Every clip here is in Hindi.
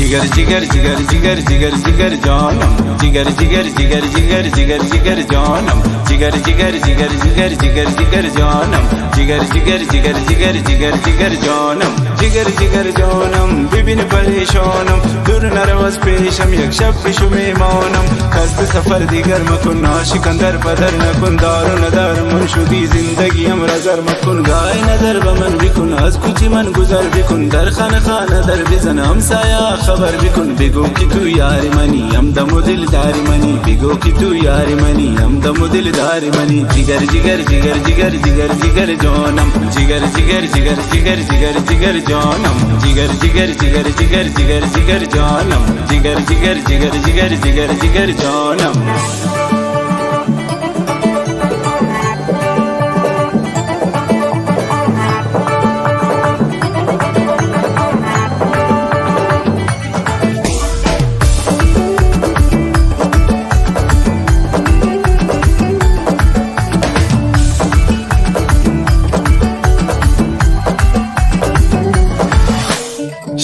जिगर जिगर जिगर जिगर जिगर जानम जिगर जिगर जिगर जिगर जिगर जिगर जानम जिगर जिगर जिगर जिगर जिगर जिगर जानम जिगर जिगर जिगर जिगर जिगर जिगर जानम जिगर जिगर जानम बिबिन परेशानम दुर नरवस पेशम यक्षब शुमे मौनम कस्त सफर दिगर मकुन नाशिकंदर पदर नकुन दारो नदर मुनशुदी जिंदगी अमर जर मकुन गाय नजर बमन बिकुन आज कुछ मन गुजर बिकुन दर खान खान दर बिजन हमसाया खबर बिकुन बिगो की तू यार मनी हम दमो दिलदार मनी बिगो की तू यार मनी हम दमो दिलदार मनी जिगर जिगर जिगर जिगर जिगर जिगर जानम जिगर जिगर जिगर जिगर जिगर जिगर जानम जिगर जिगर जिगर जिगर जिगर जिगर जानम जिगर जिगर जिगर जिगर जिगर जिगर जानम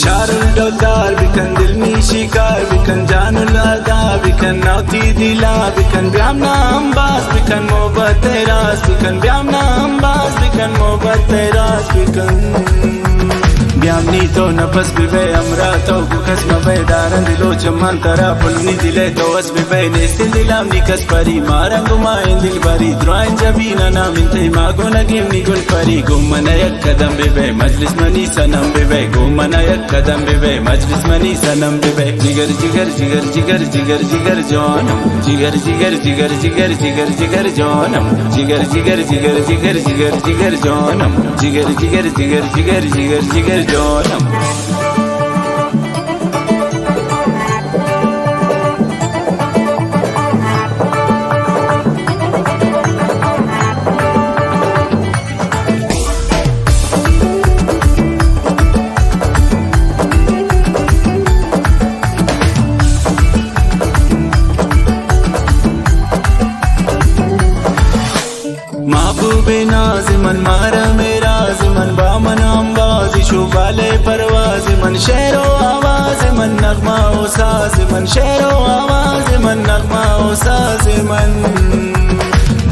शारुल बिकन दिल में शिकार बिकन जानुल अदा बिकन नाती दिला बिकन ब्यामना अंबास बिकन मोहब्बत रास बिकन ब्यामना अंबास बिकन मोहब्बत रास बिकन ब्यामनी तो नफस बिबे अमरा तो कुकस मबे दारन दिलो चमन तरा पुलनी दिले तो अस बिबे नेस्तिल दिलाम निकस परी मारंगु माइन दिल बरी द्राइन जबीना नाम इंते मागो नगीम निगुल परी गुमन एक कदम बिबे मजलिस मनी सनम बिबे गुमन एक कदम बिबे मजलिस मनी सनम बिबे जिगर जिगर जिगर जिगर जिगर जिगर जानम जिगर जिगर जिगर जिगर जिगर जिगर जानम जिगर जिगर जिगर जिगर जिगर जिगर जानम जिगर जिगर जिगर जिगर जिगर जिगर जानम महबूबे नाज़िमन मारा मेरा ज़िमन बामन अंबाज़ शुबाले परवाज़ मन शेरो आवाज़ मन नगमा ओ साज़ मन शेरो आवाज़ मन नगमा ओ साज़ मन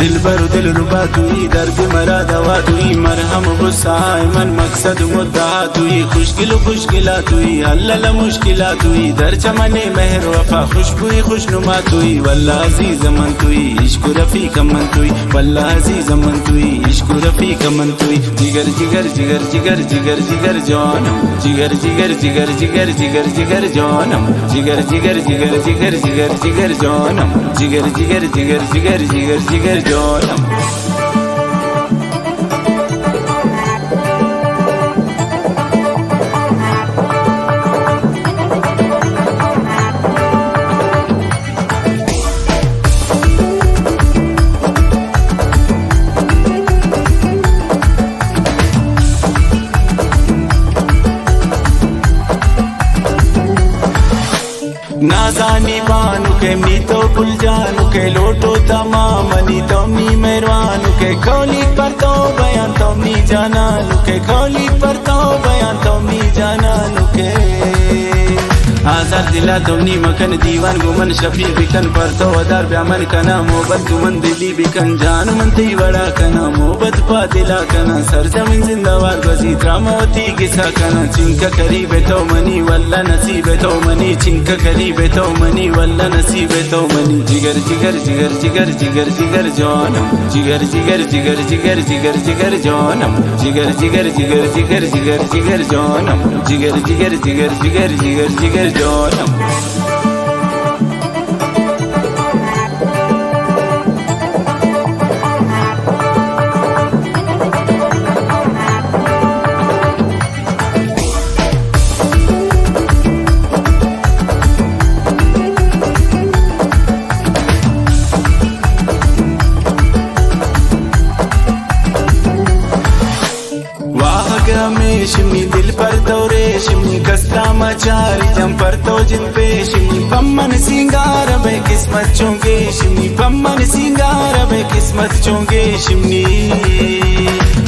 दिल बरु दिल रुबा तुई दर्द मरा दवा तुई मरहम गुस्सा मन मकसद मुद्दा तुई खुशकिल खुशकिला तुई अल्लाह मुश्किला तुई दर चमने मेहर वफा खुशबुई खुशनुमा तुई वल्ला अजीज मन तुई इश्क रफीक मन तुई वल्ला अजीज मन तुई इश्क रफीक मन तुई जिगर जिगर जिगर जिगर जिगर जिगर जानम जिगर जिगर जिगर जिगर जिगर जिगर जानम जिगर जिगर जिगर जिगर जिगर जिगर जानम जिगर जिगर जिगर जिगर जिगर जिगर जानम नाजानी बानु के मी तो भूल जानू के लोटो तमाम नी तमनी मेहरबानू के खोली पर तो बयान तमनी जाना लुके खोली पर तो बयान तमनी जाना लुके आजार दिला तमनी मकन दीवान गुमन शफी बिकन पर तो अदार ब्यामन कना मोहब्बत गुमन दिली बिकन जान मन ती बड़ा कना मोहब्बत पा दिला कना सरजमीन जिंदाबाद बजी ड्रामावती किसा कना चिंका करीबे तो मनी वल्ला नसीबे तो मनी चिंका करीबे तो मनी वल्ला नसीबे तो मनी जिगर जिगर जिगर जिगर जिगर जिगर जानम जिगर जिगर जिगर जिगर जिगर जिगर जानम जिगर जिगर जिगर जिगर जिगर जिगर जानम जिगर जिगर जिगर जिगर जिगर जिगर जानम शिमनी कस्ता मचारी जंपर तो जिन पे शिमनी पम्मन सिंगार बे किस्मत चोंगे शिमनी पम्मन सिंगार बे किस्मत चोंगे शिमनी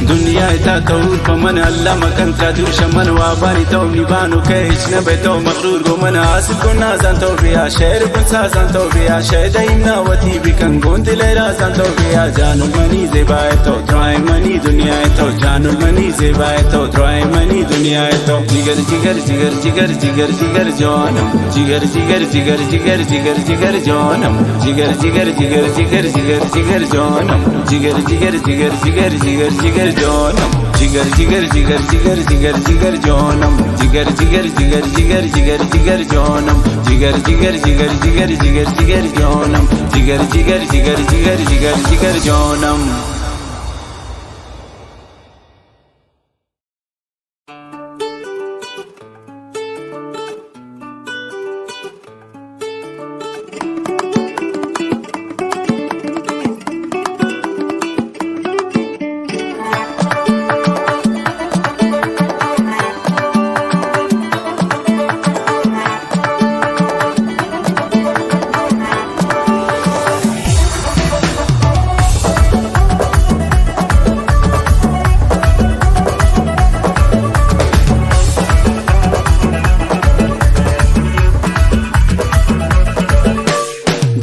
दुनिया इता तो पमन अल्लाह मकन त्रादू शमन वाबानी तो निबानु कहिच न बेतो मखरूर गो मन आस को नाज़ान तो बिया शहर को साज़ान तो बिया शहद इमनावती बिकन गोंद ले राज़ान तो बिया जानू मनी ज़ेबाए तो ड्राई मनी दुनिया तो जानू मनी ज़ेबाए तो ड्राई मनी दुनिया तो जिगर जिगर जिगर जिगर जिगर जिगर जानम जिगर जिगर जिगर जिगर जिगर जिगर जानम जिगर जिगर जिगर जिगर जिगर जिगर जानम जिगर जिगर जिगर जिगर जिगर जिगर जानम जिगर जिगर जिगर जिगर जिगर जिगर जानम जिगर जिगर जिगर जिगर जिगर जिगर जानम जिगर जिगर जिगर जिगर जिगर जिगर जानम जिगर जिगर जिगर जिगर जिगर जिगर जानम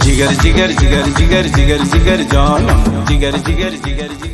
जिगर जिगर जिगर जिगर जिगर जिगर जानम जिगर जिगर जिगर जिगर